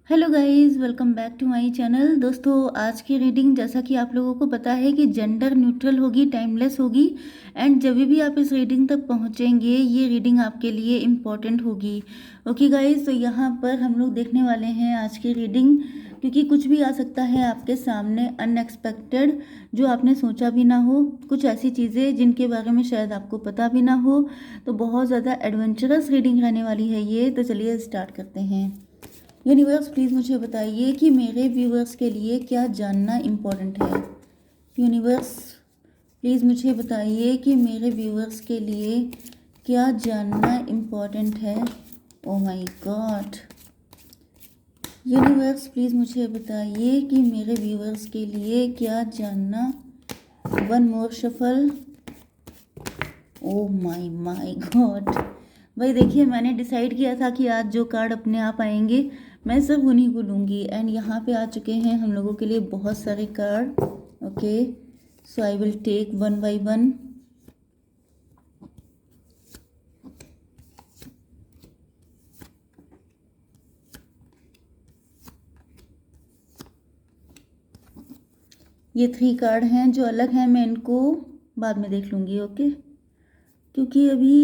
Hello guys, welcome back to my channel. दोस्तों, आज की रीडिंग जैसा कि आप लोगों को पता है कि जेंडर न्यूट्रल होगी, टाइमलेस होगी। एंड जब भी आप इस रीडिंग तक पहुंचेंगे ये रीडिंग आपके लिए इम्पॉर्टेंट होगी। ओके गाइस, तो यहाँ पर हम लोग देखने वाले हैं आज की रीडिंग, क्योंकि कुछ भी आ सकता है आपके सामने अनएक्सपेक्टेड, जो आपने सोचा भी ना हो। कुछ ऐसी चीज़ें जिनके बारे में शायद आपको पता भी ना हो। तो बहुत ज़्यादा एडवेंचरस रीडिंग रहने वाली है ये। तो चलिए स्टार्ट करते हैं। यूनिवर्स, प्लीज़ मुझे बताइए कि मेरे व्यूवर्स के लिए क्या जानना इम्पोर्टेंट है। यूनिवर्स, प्लीज़ मुझे बताइए कि मेरे व्यूवर्स के लिए क्या जानना इम्पोर्टेंट है। Oh my God. Universe, please मुझे बताइए कि मेरे व्यूवर्स के लिए क्या जानना। One more shuffle. Oh my God. भाई देखिए, मैंने डिसाइड किया था कि आज जो कार्ड अपने आप आएंगे मैं सब उन्हीं को लूँगी। एंड यहाँ पे आ चुके हैं हम लोगों के लिए बहुत सारे card. Okay, so I will take one by one. ये 3 कार्ड हैं जो अलग हैं, मैं इनको बाद में देख लूँगी। ओके, क्योंकि अभी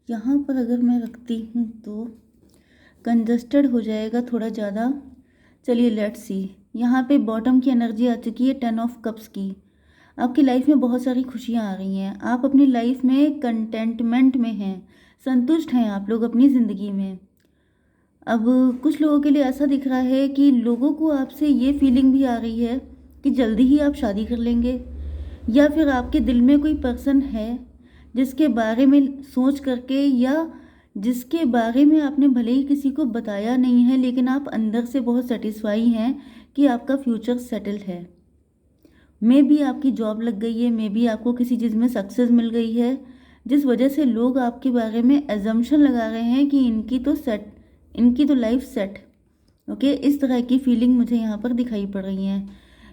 यहाँ पर अगर मैं रखती हूँ तो कंजस्टेड हो जाएगा थोड़ा ज़्यादा। चलिए लेट्स सी। यहाँ पे बॉटम की एनर्जी आ चुकी है 10 ऑफ कप्स की। आपकी लाइफ में बहुत सारी खुशियाँ आ रही हैं। आप अपनी लाइफ में कंटेंटमेंट में हैं, संतुष्ट हैं आप लोग अपनी ज़िंदगी में। अब कुछ लोगों के लिए ऐसा दिख रहा है कि लोगों को आपसे ये फीलिंग भी आ रही है कि जल्दी ही आप शादी कर लेंगे, या फिर आपके दिल में कोई पर्सन है जिसके बारे में सोच करके, या जिसके बारे में आपने भले ही किसी को बताया नहीं है लेकिन आप अंदर से बहुत सेटिस्फाई हैं कि आपका फ्यूचर सेटल्ड है। मे बी आपकी जॉब लग गई है, मे बी आपको किसी चीज़ में सक्सेस मिल गई है, जिस वजह से लोग आपके बारे में एजम्पशन लगा रहे हैं कि इनकी तो लाइफ सेट। ओके, इस तरह की फीलिंग मुझे यहाँ पर दिखाई पड़ रही है।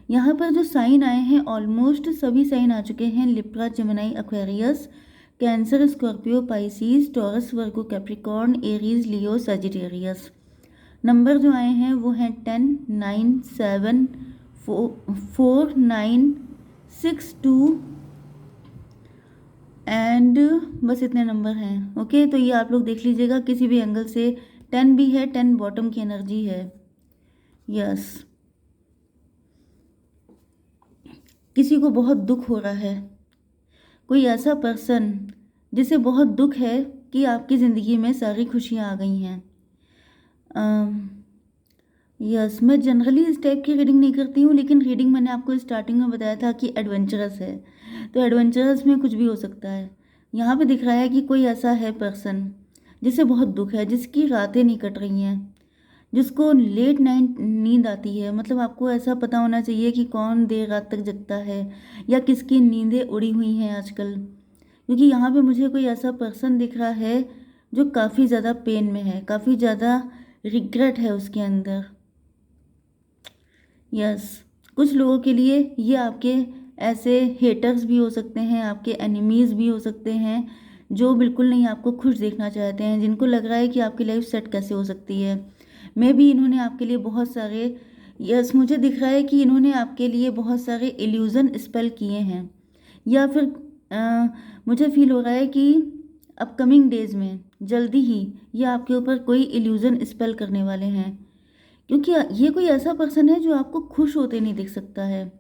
यहाँ पर जो साइन आए हैं ऑलमोस्ट सभी साइन आ चुके हैं। Libra, Gemini, Aquarius, Cancer, Scorpio, Pisces, Taurus, Virgo, Capricorn, Aries, Leo, Sagittarius. Number जो आए हैं वो हैं 10, 9, 7, 4, 9, 6, 2 एंड बस इतने नंबर हैं। ओके, तो ये आप लोग देख लीजिएगा किसी भी एंगल से। 10 भी है, 10 बॉटम की एनर्जी है। यस, किसी को बहुत दुख हो रहा है। कोई ऐसा पर्सन जिसे बहुत दुख है कि आपकी ज़िंदगी में सारी खुशियाँ आ गई हैं। यस, मैं जनरली इस टाइप की रीडिंग नहीं करती हूँ, लेकिन रीडिंग मैंने आपको स्टार्टिंग में बताया था कि एडवेंचरस है, तो एडवेंचरस में कुछ भी हो सकता है। यहाँ पे दिख रहा है कि कोई ऐसा है पर्सन जिसे बहुत दुख है, जिसकी रातें नहीं कट रही हैं, जिसको लेट नाइट नींद आती है। मतलब आपको ऐसा पता होना चाहिए कि कौन देर रात तक जगता है या किसकी नींदें उड़ी हुई हैं आजकल। क्योंकि यहाँ पे मुझे कोई ऐसा पर्सन दिख रहा है जो काफ़ी ज़्यादा पेन में है, काफ़ी ज़्यादा रिग्रेट है उसके अंदर। यस, कुछ लोगों के लिए ये आपके ऐसे हेटर्स भी हो सकते हैं, आपके एनिमीज़ भी हो सकते हैं, जो बिल्कुल नहीं आपको खुश देखना चाहते हैं, जिनको लग रहा है कि आपकी लाइफ सेट कैसे हो सकती है। मे बी इन्होंने आपके लिए बहुत सारे, यस मुझे दिख रहा है कि इन्होंने आपके लिए बहुत सारे इल्यूज़न स्पेल किए हैं, या फिर मुझे फील हो रहा है कि अपकमिंग डेज में जल्दी ही ये आपके ऊपर कोई इल्यूज़न स्पेल करने वाले हैं। क्योंकि ये कोई ऐसा पर्सन है जो आपको खुश होते नहीं दिख सकता है,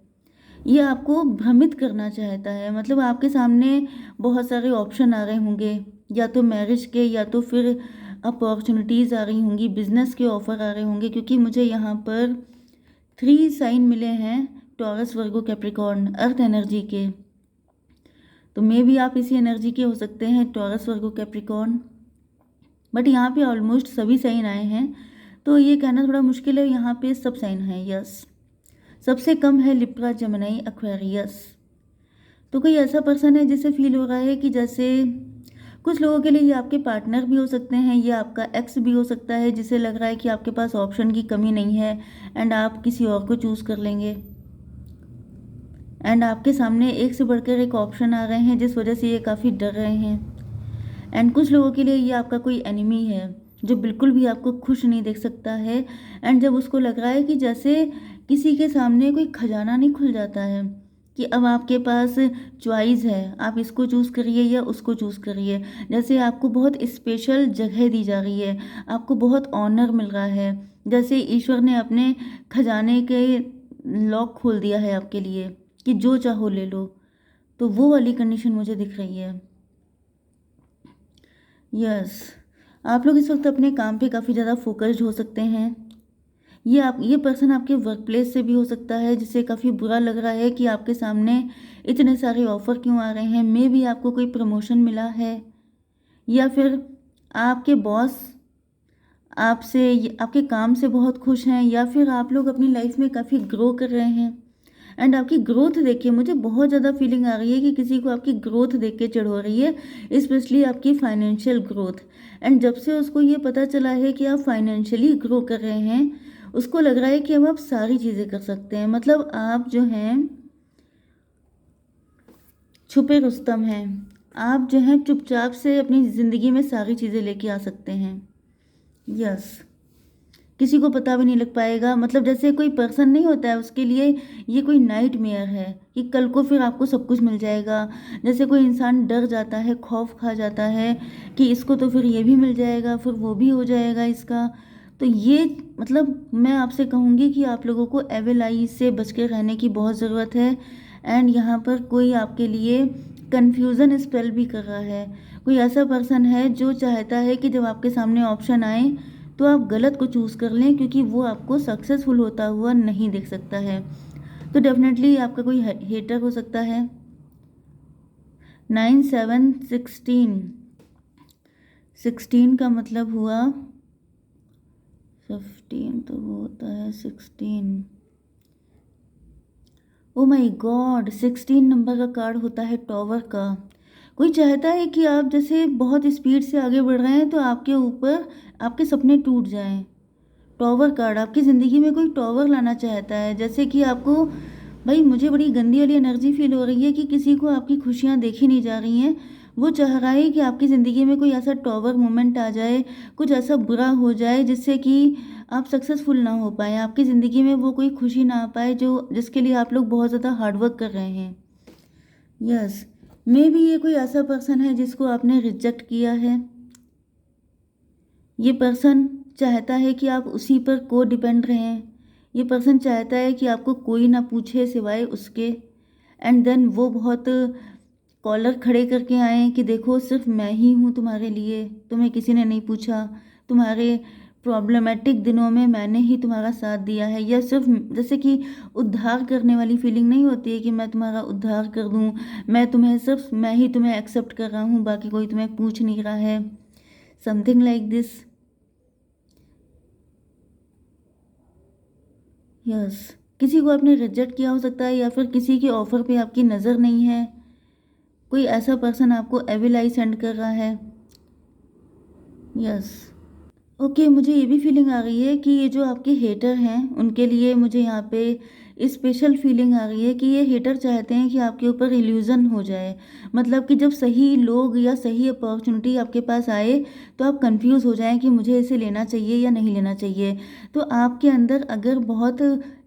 ये आपको भ्रमित करना चाहता है। मतलब आपके सामने बहुत सारे ऑप्शन आ रहे होंगे, या तो मैरिज के, या तो फिर अपॉर्चुनिटीज़ आ रही होंगी, बिजनेस के ऑफर आ रहे होंगे। क्योंकि मुझे यहाँ पर 3 साइन मिले हैं, taurus, Virgo, Capricorn, earth energy के। तो मे भी आप इसी एनर्जी के हो सकते हैं, टॉरस, वर्गो, कैप्रिकॉर्न। बट यहाँ पे ऑलमोस्ट सभी साइन आए हैं, तो ये कहना थोड़ा मुश्किल है। यहाँ पे सब साइन है। यस, सबसे कम है लिब्रा, जेमिनी, एक्वेरियस। तो कोई ऐसा पर्सन है जिसे फील हो रहा है कि जैसे कुछ लोगों के लिए ये आपके पार्टनर भी हो सकते हैं, ये आपका एक्स भी हो सकता है, जिसे लग रहा है कि आपके पास ऑप्शन की कमी नहीं है एंड आप किसी और को चूज़ कर लेंगे। एंड आपके सामने एक से बढ़कर एक ऑप्शन आ रहे हैं, जिस वजह से ये काफ़ी डर रहे हैं। एंड कुछ लोगों के लिए ये आपका कोई एनिमी है, जो बिल्कुल भी आपको खुश नहीं देख सकता है। एंड जब उसको लग रहा है कि जैसे किसी के सामने कोई खजाना नहीं खुल जाता है कि अब आपके पास चॉइस है, आप इसको चूज़ करिए या उसको चूज़ करिए। जैसे आपको बहुत स्पेशल जगह दी जा रही है, आपको बहुत ऑनर मिल रहा है, जैसे ईश्वर ने अपने खजाने के लॉक खोल दिया है आपके लिए कि जो चाहो ले लो। तो वो वाली कंडीशन मुझे दिख रही है। यस, आप लोग इस वक्त अपने काम पे काफ़ी ज़्यादा फोकस्ड हो सकते हैं। ये पर्सन आपके वर्क प्लेस से भी हो सकता है, जिससे काफ़ी बुरा लग रहा है कि आपके सामने इतने सारे ऑफ़र क्यों आ रहे हैं। मे बी आपको कोई प्रमोशन मिला है, या फिर आपके बॉस आपसे आपके काम से बहुत खुश हैं, या फिर आप लोग अपनी लाइफ में काफ़ी ग्रो कर रहे हैं। एंड आपकी ग्रोथ देख के मुझे बहुत ज़्यादा फीलिंग आ रही है कि किसी को आपकी ग्रोथ देख के चिढ़ हो रही है, स्पेशली आपकी फाइनेंशियल ग्रोथ। एंड जब से उसको ये पता चला है कि आप फाइनेंशियली ग्रो कर रहे हैं, उसको लग रहा है कि अब आप सारी चीज़ें कर सकते हैं। मतलब आप जो हैं छुपे रुस्तम हैं, आप जो हैं चुपचाप से अपनी ज़िंदगी में सारी चीज़ें लेके आ सकते हैं। यस, किसी को पता भी नहीं लग पाएगा। मतलब जैसे कोई पर्सन नहीं होता है, उसके लिए ये कोई नाइटमेयर है कि कल को फिर आपको सब कुछ मिल जाएगा। जैसे कोई इंसान डर जाता है, खौफ खा जाता है कि इसको तो फिर ये भी मिल जाएगा, फिर वो भी हो जाएगा इसका। तो ये मतलब मैं आपसे कहूँगी कि आप लोगों को एविल आई से बच के रहने की बहुत ज़रूरत है। एंड यहाँ पर कोई आपके लिए कन्फ्यूज़न स्पेल भी कर रहा है। कोई ऐसा पर्सन है जो चाहता है कि जब आपके सामने ऑप्शन आए तो आप गलत को चूज़ कर लें, क्योंकि वो आपको सक्सेसफुल होता हुआ नहीं देख सकता है। तो डेफिनेटली आपका कोई हेटर हो सकता है। 9 7 16, 16 का मतलब हुआ 15, तो वो होता है 16। ओ माय गॉड, 16 नंबर का कार्ड होता है टॉवर का। कोई चाहता है कि आप जैसे बहुत स्पीड से आगे बढ़ रहे हैं तो आपके ऊपर आपके सपने टूट जाएं। टॉवर कार्ड आपकी ज़िंदगी में कोई टॉवर लाना चाहता है, जैसे कि आपको, भाई मुझे बड़ी गंदी वाली एनर्जी फील हो रही है कि किसी को आपकी खुशियाँ देखी नहीं जा रही हैं। वो चाह रहा है कि आपकी ज़िंदगी में कोई ऐसा टॉवर मोमेंट आ जाए, कुछ ऐसा बुरा हो जाए जिससे कि आप सक्सेसफुल ना हो पाएँ, आपकी ज़िंदगी में वो कोई खुशी ना आ पाए जो जिसके लिए आप लोग बहुत ज़्यादा हार्डवर्क कर रहे हैं। यस, मे बी ये कोई ऐसा पर्सन है जिसको आपने रिजेक्ट किया है। ये पर्सन चाहता है कि आप उसी पर को डिपेंड रहें। ये पर्सन चाहता है कि आपको कोई ना पूछे सिवाय उसके। एंड देन वो बहुत कॉलर खड़े करके आए कि देखो सिर्फ मैं ही हूँ तुम्हारे लिए, तुम्हें किसी ने नहीं पूछा, तुम्हारे प्रॉब्लमेटिक दिनों में मैंने ही तुम्हारा साथ दिया है। या सिर्फ जैसे कि उद्धार करने वाली फीलिंग नहीं होती है कि मैं तुम्हारा उद्धार कर दूँ, मैं तुम्हें सिर्फ मैं ही तुम्हें एक्सेप्ट कर रहा हूँ, बाकी कोई तुम्हें पूछ नहीं रहा है, समथिंग लाइक दिस। यस, किसी को आपने रिजेक्ट किया हो सकता है, या फिर किसी के ऑफर पे आपकी नज़र नहीं है। कोई ऐसा पर्सन आपको एविल आई सेंड कर रहा है। यस, ओके, मुझे ये भी फीलिंग आ रही है कि ये जो आपके हेटर हैं उनके लिए मुझे यहाँ पे स्पेशल फीलिंग आ रही है कि ये हेटर चाहते हैं कि आपके ऊपर इल्यूज़न हो जाए। मतलब कि जब सही लोग या सही अपॉर्चुनिटी आपके पास आए तो आप कंफ्यूज हो जाएं कि मुझे इसे लेना चाहिए या नहीं लेना चाहिए। तो आपके अंदर अगर बहुत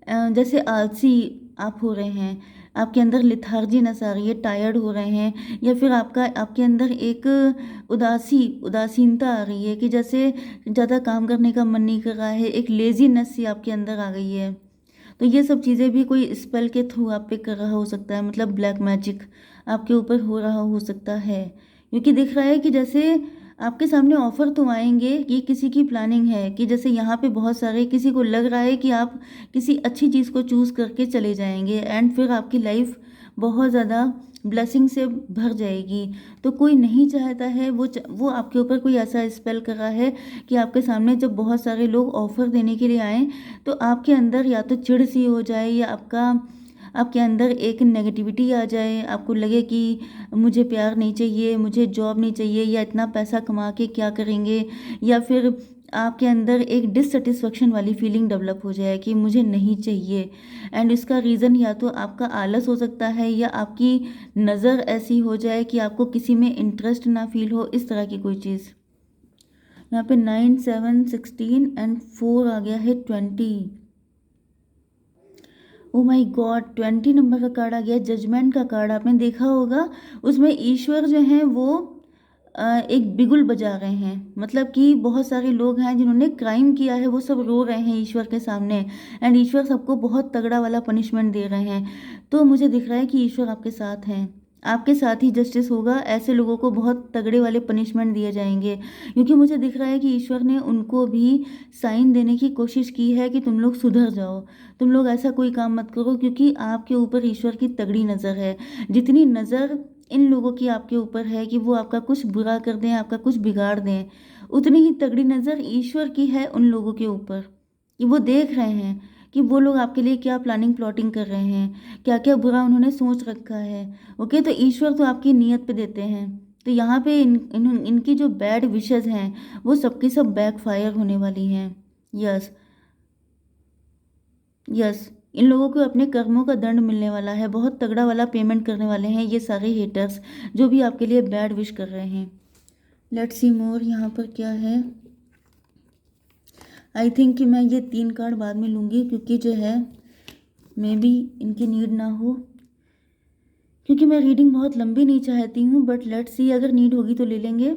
जैसे आलसी आप हो रहे हैं, आपके अंदर लिथार्जीनेस आ रही है, टायर्ड हो रहे हैं, या फिर आपके अंदर एक उदासीनता आ रही है कि जैसे ज़्यादा काम करने का मन नहीं कर रहा है, एक लेजीनेस सी आपके अंदर आ गई है। तो ये सब चीज़ें भी कोई स्पेल के थ्रू आप पे कर रहा हो सकता है, मतलब ब्लैक मैजिक आपके ऊपर हो रहा हो सकता है। क्योंकि दिख रहा है कि जैसे आपके सामने ऑफ़र तो आएंगे, ये किसी की प्लानिंग है कि जैसे यहाँ पे बहुत सारे किसी को लग रहा है कि आप किसी अच्छी चीज़ को चूज़ करके चले जाएंगे एंड फिर आपकी लाइफ बहुत ज़्यादा ब्लेसिंग से भर जाएगी। तो कोई नहीं चाहता है, वो आपके ऊपर कोई ऐसा स्पेल कर रहा है कि आपके सामने जब बहुत सारे लोग ऑफ़र देने के लिए आएँ तो आपके अंदर या तो चिढ़ सी हो जाए, या आपके अंदर एक नेगेटिविटी आ जाए, आपको लगे कि मुझे प्यार नहीं चाहिए, मुझे जॉब नहीं चाहिए, या इतना पैसा कमा के क्या करेंगे, या फिर आपके अंदर एक डिससेटिस्फेक्शन वाली फीलिंग डेवलप हो जाए कि मुझे नहीं चाहिए। एंड इसका रीज़न या तो आपका आलस हो सकता है, या आपकी नज़र ऐसी हो जाए कि आपको किसी में इंटरेस्ट ना फील हो, इस तरह की कोई चीज़। यहाँ पे 9 7 16 एंड 4 आ गया है 20। ओ माय गॉड, 20 नंबर का कार्ड आ गया, जजमेंट का कार्ड। आपने देखा होगा उसमें ईश्वर जो हैं वो एक बिगुल बजा रहे हैं, मतलब कि बहुत सारे लोग हैं जिन्होंने क्राइम किया है, वो सब रो रहे हैं ईश्वर के सामने, एंड ईश्वर सबको बहुत तगड़ा वाला पनिशमेंट दे रहे हैं। तो मुझे दिख रहा है कि ईश्वर आपके साथ हैं, आपके साथ ही जस्टिस होगा। ऐसे लोगों को बहुत तगड़े वाले पनिशमेंट दिए जाएंगे, क्योंकि मुझे दिख रहा है कि ईश्वर ने उनको भी साइन देने की कोशिश की है कि तुम लोग सुधर जाओ, तुम लोग ऐसा कोई काम मत करो, क्योंकि आपके ऊपर ईश्वर की तगड़ी नज़र है। जितनी नज़र इन लोगों की आपके ऊपर है कि वो आपका कुछ बुरा कर दें, आपका कुछ बिगाड़ दें, उतनी ही तगड़ी नज़र ईश्वर की है उन लोगों के ऊपर, कि वो देख रहे हैं कि वो लोग आपके लिए क्या प्लानिंग प्लॉटिंग कर रहे हैं, क्या क्या बुरा उन्होंने सोच रखा है। ओके, तो ईश्वर तो आपकी नीयत पे देते हैं। तो यहाँ पे इनकी जो बैड विशेस हैं वो सबकी सब बैकफायर होने वाली हैं। यस, यस, इन लोगों को अपने कर्मों का दंड मिलने वाला है, बहुत तगड़ा वाला पेमेंट करने वाले हैं ये सारे हेटर्स जो भी आपके लिए बैड विश कर रहे हैं। लेट्स सी मोर, यहाँ पर क्या है। आई थिंक कि मैं ये 3 कार्ड बाद में लूँगी, क्योंकि जो है मे बी इनकी नीड ना हो, क्योंकि मैं रीडिंग बहुत लंबी नहीं चाहती हूँ, बट लेट्स सी अगर नीड होगी तो ले लेंगे।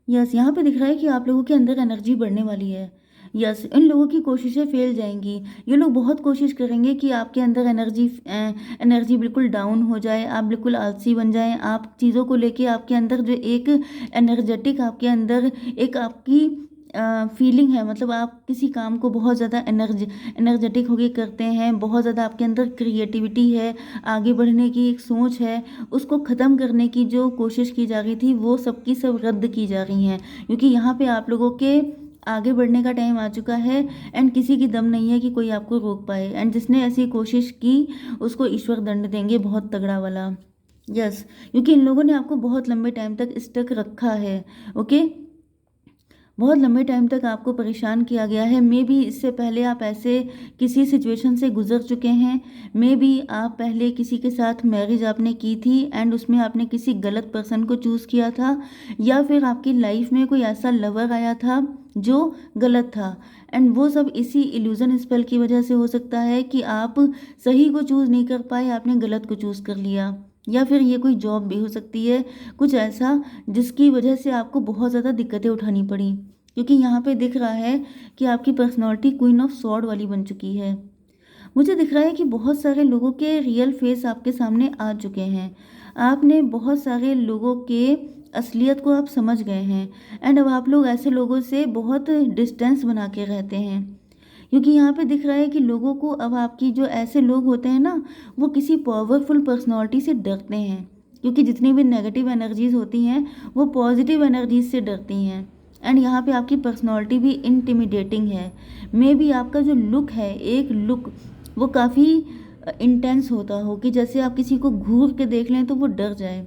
यस, यहाँ पे दिख रहा है कि आप लोगों के अंदर एनर्जी बढ़ने वाली है। यस, इन लोगों की कोशिशें फेल जाएंगी, ये लोग बहुत कोशिश करेंगे कि आपके अंदर एनर्जी बिल्कुल डाउन हो जाए, आप बिल्कुल आलसी बन जाएं, आप चीज़ों को लेके आपके अंदर जो एक एनर्जेटिक आपके अंदर एक आपकी फीलिंग है, मतलब आप किसी काम को बहुत ज़्यादा एनर्जेटिक होके करते हैं, बहुत ज़्यादा आपके अंदर क्रिएटिविटी है, आगे बढ़ने की एक सोच है, उसको ख़त्म करने की जो कोशिश की जा रही थी वो सब की सब रद्द की जा रही हैं, क्योंकि यहाँ पे आप लोगों के आगे बढ़ने का टाइम आ चुका है, एंड किसी की दम नहीं है कि कोई आपको रोक पाए, एंड जिसने ऐसी कोशिश की उसको ईश्वर दंड देंगे बहुत तगड़ा वाला। यस, क्योंकि इन लोगों ने आपको बहुत लंबे टाइम तक स्टक रखा है। ओके, बहुत लंबे टाइम तक आपको परेशान किया गया है। मे बी इससे पहले आप ऐसे किसी सिचुएशन से गुजर चुके हैं, मे बी आप पहले किसी के साथ मैरिज आपने की थी एंड उसमें आपने किसी गलत पर्सन को चूज़ किया था, या फिर आपकी लाइफ में कोई ऐसा लवर आया था जो गलत था, एंड वो सब इसी इल्यूजन स्पेल की वजह से हो सकता है कि आप सही को चूज़ नहीं कर पाए, आपने गलत को चूज़ कर लिया, या फिर ये कोई जॉब भी हो सकती है, कुछ ऐसा जिसकी वजह से आपको बहुत ज़्यादा दिक्कतें उठानी पड़ी, क्योंकि यहाँ पे दिख रहा है कि आपकी पर्सनालिटी क्वीन ऑफ सॉर्ड वाली बन चुकी है। मुझे दिख रहा है कि बहुत सारे लोगों के रियल फेस आपके सामने आ चुके हैं, आपने बहुत सारे लोगों के असलियत को आप समझ गए हैं, एंड अब आप लोग ऐसे लोगों से बहुत डिस्टेंस बना के रहते हैं, क्योंकि यहाँ पे दिख रहा है कि लोगों को अब आपकी जो ऐसे लोग होते हैं ना, वो किसी पावरफुल पर्सनालिटी से डरते हैं, क्योंकि जितनी भी नेगेटिव एनर्जीज होती हैं वो पॉजिटिव एनर्जीज से डरती हैं, एंड यहाँ पे आपकी पर्सनालिटी भी इंटिमिडेटिंग है। मे बी आपका जो लुक है, एक लुक वो काफ़ी इंटेंस होता हो, कि जैसे आप किसी को घूर के देख लें तो वो डर जाए,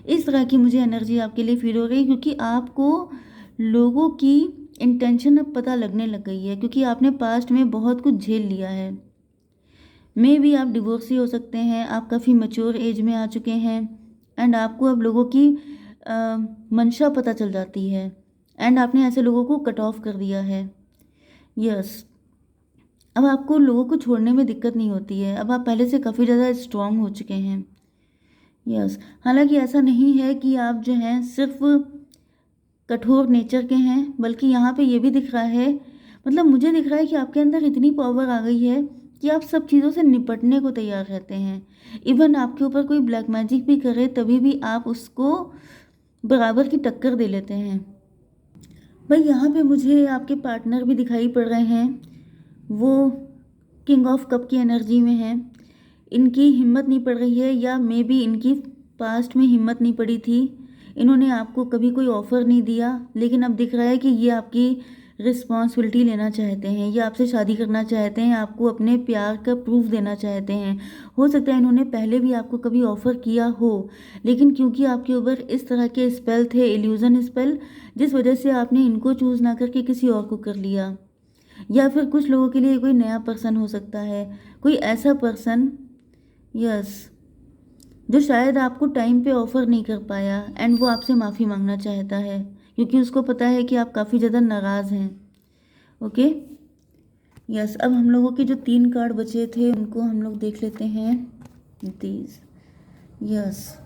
इस तरह की मुझे एनर्जी आपके लिए फील हो रही है, क्योंकि आपको लोगों की इंटेंशन अब पता लगने लग गई है, क्योंकि आपने पास्ट में बहुत कुछ झेल लिया है। मे बी आप डिवोर्सी हो सकते हैं, आप काफ़ी मैच्योर एज में आ चुके हैं, एंड आपको अब लोगों की मंशा पता चल जाती है, एंड आपने ऐसे लोगों को कट ऑफ कर दिया है। यस, अब आपको लोगों को छोड़ने में दिक्कत नहीं होती है, अब आप पहले से काफ़ी ज़्यादा स्ट्रांग हो चुके हैं। यस, हालांकि ऐसा नहीं है कि आप जो हैं सिर्फ कठोर नेचर के हैं, बल्कि यहाँ पे ये भी दिख रहा है, मतलब मुझे दिख रहा है कि आपके अंदर इतनी पावर आ गई है कि आप सब चीज़ों से निपटने को तैयार रहते हैं। इवन आपके ऊपर कोई ब्लैक मैजिक भी करे तभी भी आप उसको बराबर की टक्कर दे लेते हैं। भाई यहाँ पे मुझे आपके पार्टनर भी दिखाई पड़ रहे हैं, वो किंग ऑफ कप की एनर्जी में है, इनकी हिम्मत नहीं पड़ रही है, या मे बी इनकी पास्ट में हिम्मत नहीं पड़ी थी, इन्होंने आपको कभी कोई ऑफ़र नहीं दिया, लेकिन अब दिख रहा है कि ये आपकी रिस्पॉन्सिबिलिटी लेना चाहते हैं, ये आपसे शादी करना चाहते हैं, आपको अपने प्यार का प्रूफ देना चाहते हैं। हो सकता है इन्होंने पहले भी आपको कभी ऑफ़र किया हो, लेकिन क्योंकि आपके ऊपर इस तरह के स्पेल थे, इल्यूज़न स्पेल, जिस वजह से आपने इनको चूज़ ना करके किसी और को कर लिया, या फिर कुछ लोगों के लिए कोई नया पर्सन हो सकता है, कोई ऐसा पर्सन, यस, जो शायद आपको टाइम पे ऑफ़र नहीं कर पाया, एंड वो आपसे माफ़ी मांगना चाहता है, क्योंकि उसको पता है कि आप काफ़ी ज़्यादा नाराज़ हैं। Okay, yes. अब हम लोगों के जो 3 कार्ड बचे थे उनको हम लोग देख लेते हैं। These, yes.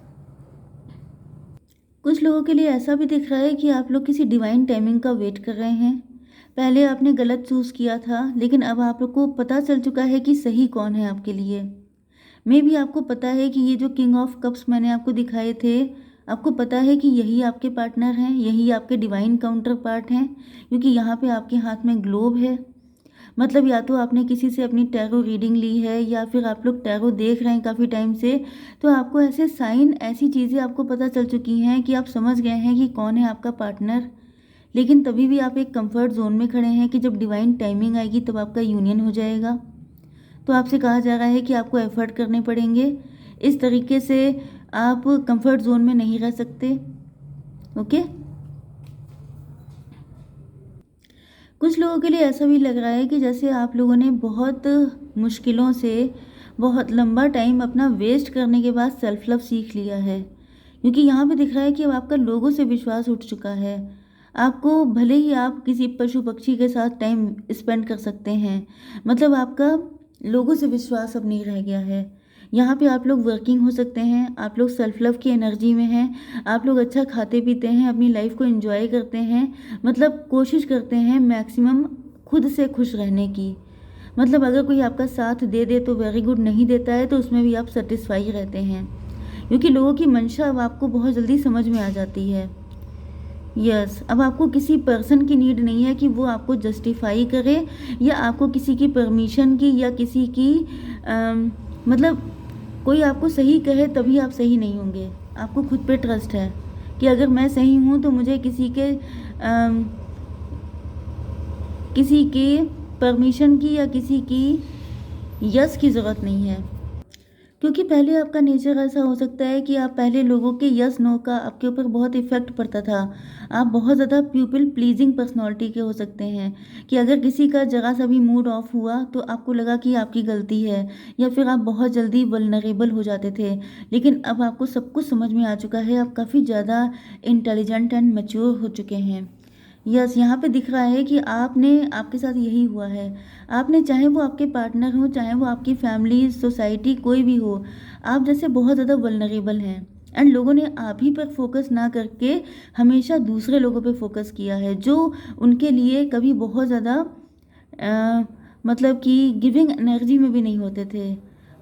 कुछ लोगों के लिए ऐसा भी दिख रहा है कि आप लोग किसी डिवाइन टाइमिंग का वेट कर रहे हैं। पहले आपने गलत चूज़ किया था, लेकिन अब आपको पता चल चुका है कि सही कौन है आपके लिए। मे भी आपको पता है कि ये जो किंग ऑफ कप्स मैंने आपको दिखाए थे, आपको पता है कि यही आपके पार्टनर हैं, यही आपके डिवाइन काउंटर पार्ट हैं, क्योंकि यहाँ पे आपके हाथ में ग्लोब है। मतलब या तो आपने किसी से अपनी टैरो रीडिंग ली है, या फिर आप लोग टैरो देख रहे हैं काफ़ी टाइम से, तो आपको ऐसे साइन, ऐसी चीज़ें आपको पता चल चुकी हैं कि आप समझ गए हैं कि कौन है आपका पार्टनर। लेकिन तभी भी आप एक कंफर्ट जोन में खड़े हैं कि जब डिवाइन टाइमिंग आएगी तब आपका यूनियन हो जाएगा। तो आपसे कहा जा रहा है कि आपको एफर्ट करने पड़ेंगे। इस तरीके से आप कंफर्ट जोन में नहीं रह सकते। ओके, कुछ लोगों के लिए ऐसा भी लग रहा है कि जैसे आप लोगों ने बहुत मुश्किलों से बहुत लंबा टाइम अपना वेस्ट करने के बाद सेल्फ लव सीख लिया है, क्योंकि यहाँ पे दिख रहा है कि अब आपका लोगों से विश्वास उठ चुका है। आपको भले ही आप किसी पशु पक्षी के साथ टाइम स्पेंड कर सकते हैं, मतलब आपका लोगों से विश्वास अब नहीं रह गया है। यहाँ पे आप लोग वर्किंग हो सकते हैं, आप लोग सेल्फ लव की एनर्जी में हैं, आप लोग अच्छा खाते पीते हैं, अपनी लाइफ को एंजॉय करते हैं, मतलब कोशिश करते हैं मैक्सिमम खुद से खुश रहने की। मतलब अगर कोई आपका साथ दे दे तो वेरी गुड, नहीं देता है तो उसमें भी आप सेटिस्फाई रहते हैं, क्योंकि लोगों की मंशा अब आपको बहुत जल्दी समझ में आ जाती है। यस, अब आपको किसी पर्सन की नीड नहीं है कि वो आपको जस्टिफाई करे, या आपको किसी की परमिशन की, या किसी की मतलब कोई आपको सही कहे तभी आप सही नहीं होंगे। आपको खुद पे ट्रस्ट है कि अगर मैं सही हूँ तो मुझे किसी के परमिशन की या किसी की यस की ज़रूरत नहीं है। क्योंकि पहले आपका नेचर ऐसा हो सकता है कि आप पहले लोगों के यस नो का आपके ऊपर बहुत इफेक्ट पड़ता था। आप बहुत ज़्यादा पीपल प्लीजिंग पर्सनालिटी के हो सकते हैं, कि अगर किसी का जरा सा भी मूड ऑफ हुआ तो आपको लगा कि आपकी गलती है, या फिर आप बहुत जल्दी वल्नरेबल हो जाते थे। लेकिन अब आपको सब कुछ समझ में आ चुका है, आप काफ़ी ज़्यादा इंटेलिजेंट एंड मैच्योर हो चुके हैं। यस, यहाँ पे दिख रहा है कि आपके साथ यही हुआ है। आपने, चाहे वो आपके पार्टनर हो, चाहे वो आपकी फैमिली, सोसाइटी, कोई भी हो, आप जैसे बहुत ज़्यादा वल्नरेबल हैं, एंड लोगों ने आप ही पर फोकस ना करके हमेशा दूसरे लोगों पे फोकस किया है, जो उनके लिए कभी बहुत ज़्यादा मतलब कि गिविंग एनर्जी में भी नहीं होते थे।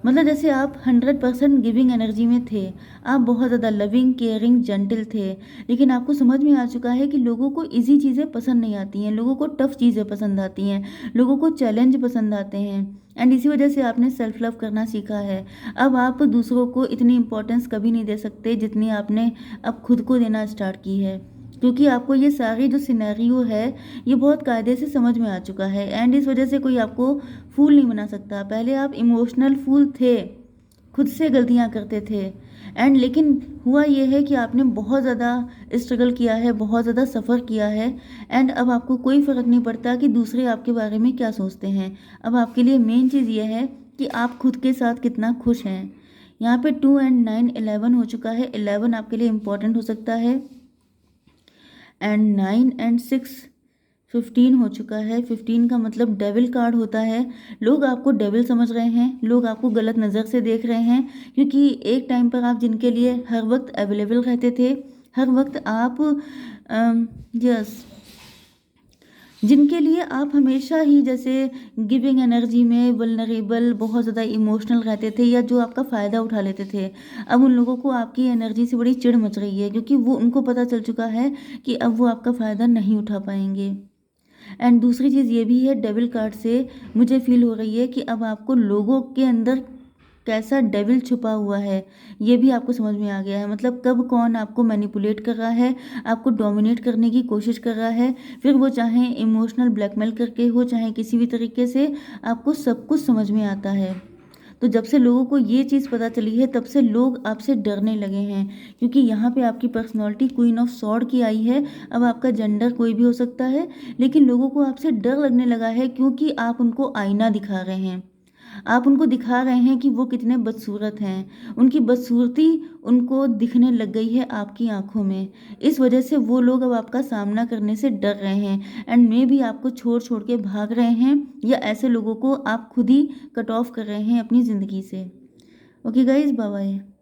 मतलब जैसे आप 100% गिविंग एनर्जी में थे, आप बहुत ज़्यादा लविंग, केयरिंग, जेंटल थे। लेकिन आपको समझ में आ चुका है कि लोगों को इजी चीज़ें पसंद नहीं आती हैं, लोगों को टफ चीज़ें पसंद आती हैं, लोगों को चैलेंज पसंद आते हैं, एंड इसी वजह से आपने सेल्फ लव करना सीखा है। अब आप दूसरों को इतनी इंपॉर्टेंस कभी नहीं दे सकते जितनी आपने अब खुद को देना स्टार्ट की है, क्योंकि आपको ये सारी जो सिनेरियो है ये बहुत कायदे से समझ में आ चुका है, एंड इस वजह से कोई आपको फूल नहीं बना सकता। पहले आप इमोशनल फूल थे, खुद से गलतियां करते थे, एंड लेकिन हुआ ये है कि आपने बहुत ज़्यादा स्ट्रगल किया है, बहुत ज़्यादा सफ़र किया है, एंड अब आपको कोई फ़र्क नहीं पड़ता कि दूसरे आपके बारे में क्या सोचते हैं। अब आपके लिए मेन चीज़ ये है कि आप खुद के साथ कितना खुश हैं। यहाँ पे 2 एंड 9 11 हो चुका है। 11 आपके लिए इम्पोर्टेंट हो सकता है, एंड 9 एंड 6 15 हो चुका है। 15 का मतलब डेविल कार्ड होता है। लोग आपको डेविल समझ रहे हैं, लोग आपको गलत नज़र से देख रहे हैं, क्योंकि एक टाइम पर आप जिनके लिए हर वक्त अवेलेबल रहते थे, हर वक्त आप यस, जिनके लिए आप हमेशा ही जैसे गिविंग एनर्जी में वल्नरेबल, बहुत ज़्यादा इमोशनल रहते थे, या जो आपका फ़ायदा उठा लेते थे, अब उन लोगों को आपकी एनर्जी से बड़ी चिढ़ मच रही है, क्योंकि वो उनको पता चल चुका है कि अब वो आपका फ़ायदा नहीं उठा पाएंगे। एंड दूसरी चीज़ ये भी है, डेविल कार्ड से मुझे फील हो रही है कि अब आपको लोगों के अंदर कैसा डेविल छुपा हुआ है ये भी आपको समझ में आ गया है। मतलब कब कौन आपको मैनिपुलेट कर रहा है, आपको डोमिनेट करने की कोशिश कर रहा है, फिर वो चाहे इमोशनल ब्लैकमेल करके हो, चाहे किसी भी तरीके से, आपको सब कुछ समझ में आता है। तो जब से लोगों को ये चीज़ पता चली है तब से लोग आपसे डरने लगे हैं, क्योंकि यहाँ पे आपकी पर्सनालिटी क्वीन ऑफ सॉर्ड की आई है। अब आपका जेंडर कोई भी हो सकता है, लेकिन लोगों को आपसे डर लगने लगा है, क्योंकि आप उनको आईना दिखा रहे हैं। आप उनको दिखा रहे हैं कि वो कितने बदसूरत हैं, उनकी बदसूरती उनको दिखने लग गई है आपकी आंखों में। इस वजह से वो लोग अब आपका सामना करने से डर रहे हैं एंड मे भी आपको छोड़ छोड़ के भाग रहे हैं, या ऐसे लोगों को आप खुद ही कट ऑफ कर रहे हैं अपनी ज़िंदगी से। Okay guys, bye bye.